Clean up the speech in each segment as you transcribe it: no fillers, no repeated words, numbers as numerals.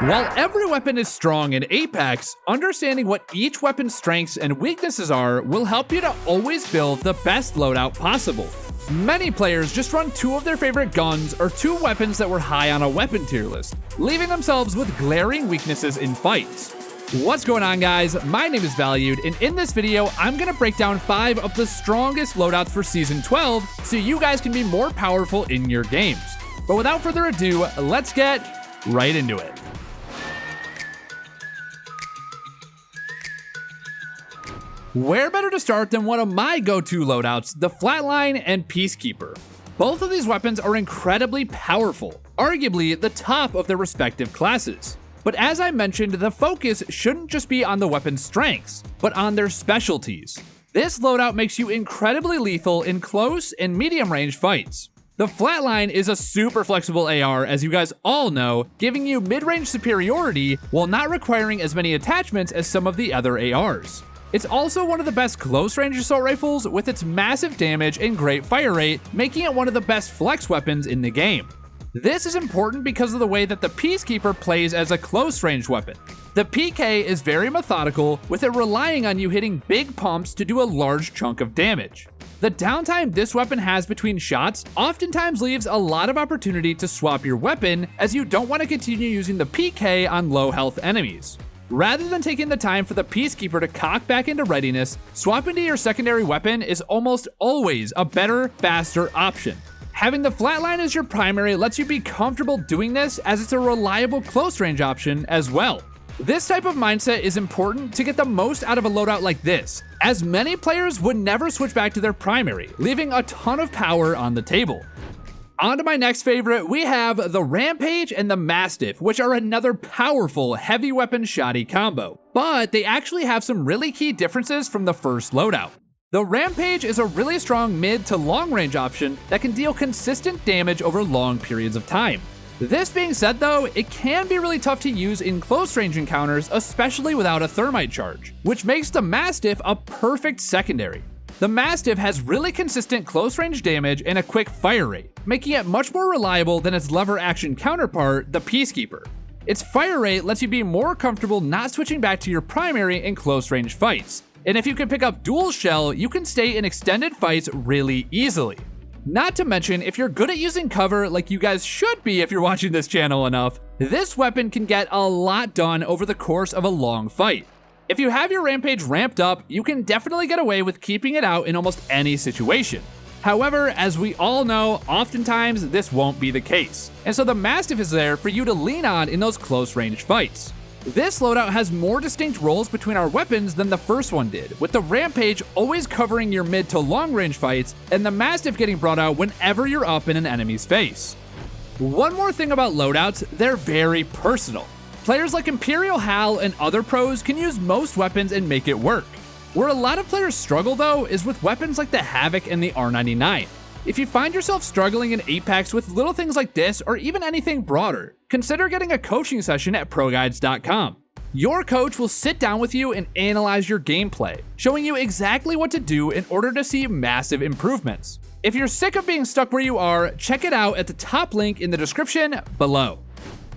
While every weapon is strong in Apex, understanding what each weapon's strengths and weaknesses are will help you to always build the best loadout possible. Many players just run two of their favorite guns or two weapons that were high on a weapon tier list, leaving themselves with glaring weaknesses in fights. What's going on, guys? My name is Valued, and in this video, I'm going to break down 5 of the strongest loadouts for Season 12 so you guys can be more powerful in your games. But without further ado, let's get right into it. Where better to start than one of my go-to loadouts, the Flatline and Peacekeeper. Both of these weapons are incredibly powerful, arguably the top of their respective classes. But as I mentioned, the focus shouldn't just be on the weapon's strengths, but on their specialties. This loadout makes you incredibly lethal in close and medium range fights. The Flatline is a super flexible AR, as you guys all know, giving you mid-range superiority while not requiring as many attachments as some of the other ARs. It's also one of the best close-range assault rifles with its massive damage and great fire rate, making it one of the best flex weapons in the game. This is important because of the way that the Peacekeeper plays as a close-range weapon. The PK is very methodical, with it relying on you hitting big pumps to do a large chunk of damage. The downtime this weapon has between shots oftentimes leaves a lot of opportunity to swap your weapon, as you don't want to continue using the PK on low health enemies. Rather than taking the time for the Peacekeeper to cock back into readiness, swapping to your secondary weapon is almost always a better, faster option. Having the Flatline as your primary lets you be comfortable doing this, as it's a reliable close-range option as well. This type of mindset is important to get the most out of a loadout like this, as many players would never switch back to their primary, leaving a ton of power on the table. On to my next favorite, we have the Rampage and the Mastiff, which are another powerful heavy weapon shoddy combo, but they actually have some really key differences from the first loadout. The Rampage is a really strong mid to long range option that can deal consistent damage over long periods of time. This being said though, it can be really tough to use in close range encounters, especially without a thermite charge, which makes the Mastiff a perfect secondary. The Mastiff has really consistent close range damage and a quick fire rate, making it much more reliable than its lever action counterpart, the Peacekeeper. Its fire rate lets you be more comfortable not switching back to your primary in close range fights. And if you can pick up dual shell, you can stay in extended fights really easily. Not to mention, if you're good at using cover, like you guys should be if you're watching this channel enough, this weapon can get a lot done over the course of a long fight. If you have your Rampage ramped up, you can definitely get away with keeping it out in almost any situation. However, as we all know, oftentimes this won't be the case, and so the Mastiff is there for you to lean on in those close range fights. This loadout has more distinct roles between our weapons than the first one did, with the Rampage always covering your mid to long range fights, and the Mastiff getting brought out whenever you're up in an enemy's face. One more thing about loadouts, they're very personal. Players like Imperial Hal and other pros can use most weapons and make it work. Where a lot of players struggle though is with weapons like the Havoc and the R99. If you find yourself struggling in Apex with little things like this or even anything broader, consider getting a coaching session at ProGuides.com. Your coach will sit down with you and analyze your gameplay, showing you exactly what to do in order to see massive improvements. If you're sick of being stuck where you are, check it out at the top link in the description below.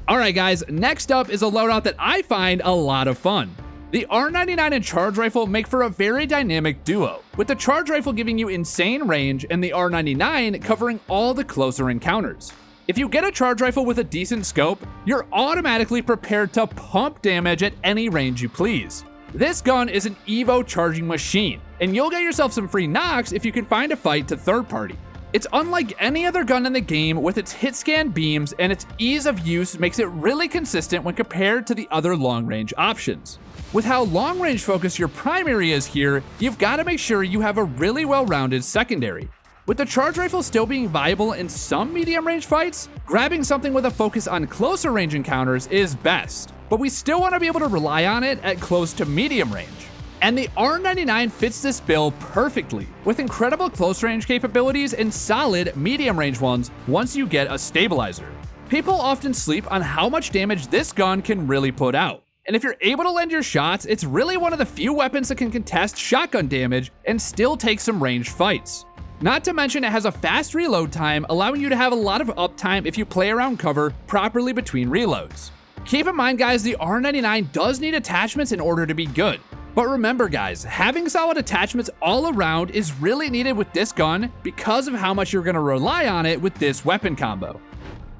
Alright guys, next up is a loadout that I find a lot of fun. The R99 Charge rifle make for a very dynamic duo, with the Charge rifle giving you insane range and the R99 covering all the closer encounters. If you get a Charge rifle with a decent scope, you're automatically prepared to pump damage at any range you please. This gun is an Evo charging machine, and you'll get yourself some free knocks if you can find a fight to third party. It's unlike any other gun in the game, with its hit scan beams, and its ease of use makes it really consistent when compared to the other long range options. With how long range focused your primary is here, you've got to make sure you have a really well-rounded secondary. With the Charge rifle still being viable in some medium range fights, grabbing something with a focus on closer range encounters is best, but we still want to be able to rely on it at close to medium range. And the R99 fits this bill perfectly, with incredible close range capabilities and solid medium range ones once you get a stabilizer. People often sleep on how much damage this gun can really put out, and if you're able to land your shots, it's really one of the few weapons that can contest shotgun damage and still take some ranged fights. Not to mention it has a fast reload time, allowing you to have a lot of uptime if you play around cover properly between reloads. Keep in mind guys, the R99 does need attachments in order to be good. But remember guys, having solid attachments all around is really needed with this gun because of how much you're going to rely on it with this weapon combo.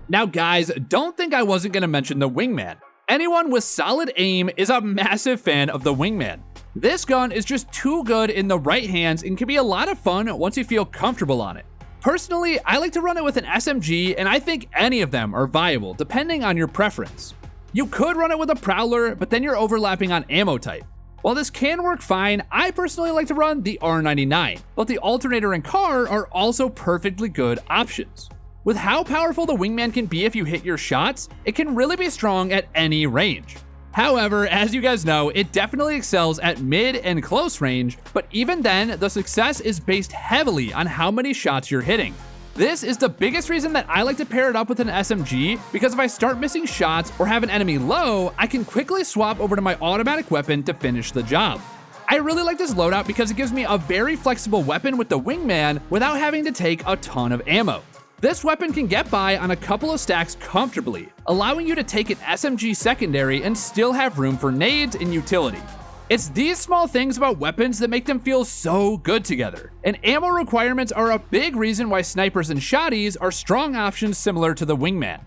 Now guys, don't think I wasn't going to mention the Wingman. Anyone with solid aim is a massive fan of the Wingman. This gun is just too good in the right hands and can be a lot of fun once you feel comfortable on it. Personally, I like to run it with an SMG, and I think any of them are viable depending on your preference. You could run it with a Prowler, but then you're overlapping on ammo type. While this can work fine, I personally like to run the R99, but the alternator and car are also perfectly good options. With how powerful the Wingman can be if you hit your shots, it can really be strong at any range. However, as you guys know, it definitely excels at mid and close range, but even then, the success is based heavily on how many shots you're hitting. This is the biggest reason that I like to pair it up with an SMG, because if I start missing shots or have an enemy low, I can quickly swap over to my automatic weapon to finish the job. I really like this loadout because it gives me a very flexible weapon with the Wingman without having to take a ton of ammo. This weapon can get by on a couple of stacks comfortably, allowing you to take an SMG secondary and still have room for nades and utility. It's these small things about weapons that make them feel so good together, and ammo requirements are a big reason why snipers and shotties are strong options similar to the Wingman.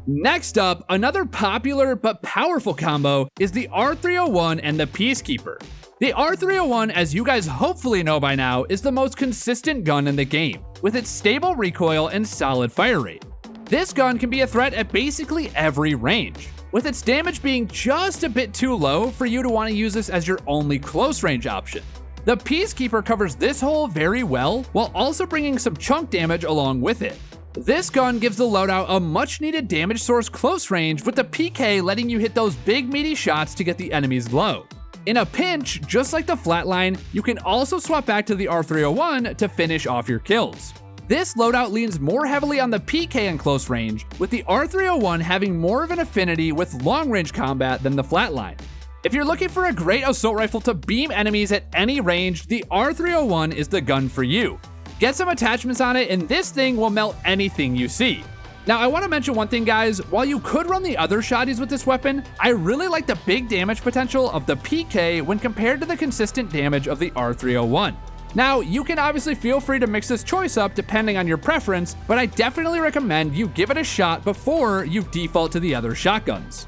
Next up, another popular but powerful combo is the R301 and the Peacekeeper. The R301, as you guys hopefully know by now, is the most consistent gun in the game, with its stable recoil and solid fire rate. This gun can be a threat at basically every range, with its damage being just a bit too low for you to want to use this as your only close range option. The Peacekeeper covers this hole very well, while also bringing some chunk damage along with it. This gun gives the loadout a much needed damage source close range, with the PK letting you hit those big meaty shots to get the enemies low. In a pinch, just like the Flatline, you can also swap back to the R301 to finish off your kills. This loadout leans more heavily on the PK in close range, with the R301 having more of an affinity with long-range combat than the Flatline. If you're looking for a great assault rifle to beam enemies at any range, the R301 is the gun for you. Get some attachments on it and this thing will melt anything you see. Now, I want to mention one thing, guys. While you could run the other shotties with this weapon, I really like the big damage potential of the PK when compared to the consistent damage of the R301. Now, you can obviously feel free to mix this choice up depending on your preference, but I definitely recommend you give it a shot before you default to the other shotguns.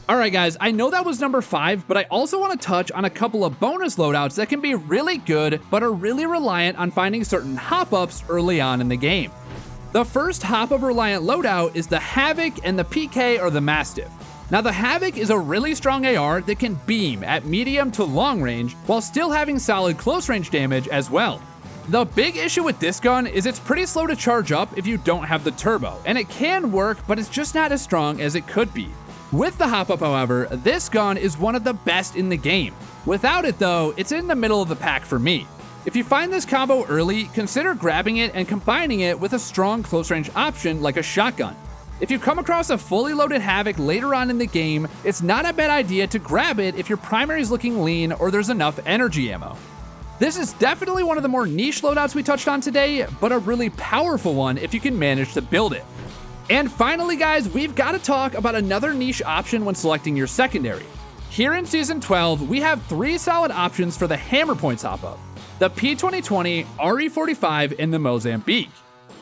Alright guys, I know that was number 5, but I also want to touch on a couple of bonus loadouts that can be really good, but are really reliant on finding certain hop-ups early on in the game. The first hop-up reliant loadout is the Havoc and the PK or the Mastiff. Now the Havoc is a really strong AR that can beam at medium to long range while still having solid close range damage as well. The big issue with this gun is it's pretty slow to charge up if you don't have the turbo, and it can work, but it's just not as strong as it could be. With the hop-up, however, this gun is one of the best in the game. Without it though, it's in the middle of the pack for me. If you find this combo early, consider grabbing it and combining it with a strong close-range option like a shotgun. If you come across a fully loaded Havoc later on in the game, it's not a bad idea to grab it if your primary is looking lean or there's enough energy ammo. This is definitely one of the more niche loadouts we touched on today, but a really powerful one if you can manage to build it. And finally guys, we've got to talk about another niche option when selecting your secondary. Here in Season 12, we have 3 solid options for the Hammer Points hop-up: the P2020, RE45, and the Mozambique.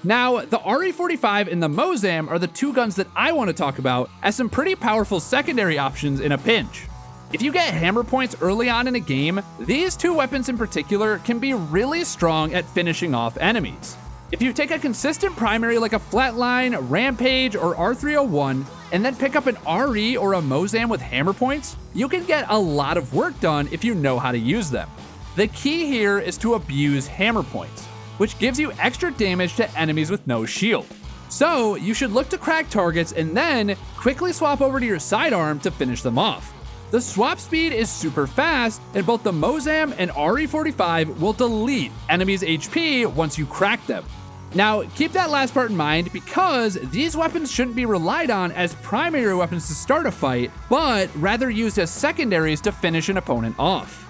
Now, the RE45 and the Mozam are the 2 guns that I want to talk about as some pretty powerful secondary options in a pinch. If you get hammer points early on in a game, these 2 weapons in particular can be really strong at finishing off enemies. If you take a consistent primary like a Flatline, Rampage, or R301, and then pick up an RE or a Mozam with hammer points, you can get a lot of work done if you know how to use them. The key here is to abuse hammer points, which gives you extra damage to enemies with no shield. So you should look to crack targets and then quickly swap over to your sidearm to finish them off. The swap speed is super fast, and both the Mozam and RE45 will delete enemies' HP once you crack them. Now, keep that last part in mind because these weapons shouldn't be relied on as primary weapons to start a fight, but rather used as secondaries to finish an opponent off.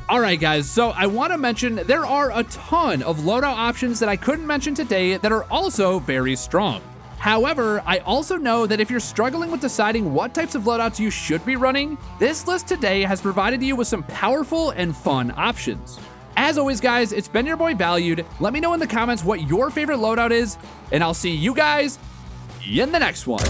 Alright guys, so I want to mention there are a ton of loadout options that I couldn't mention today that are also very strong. However, I also know that if you're struggling with deciding what types of loadouts you should be running, this list today has provided you with some powerful and fun options. As always, guys, it's been your boy Valued. Let me know in the comments what your favorite loadout is, and I'll see you guys in the next one.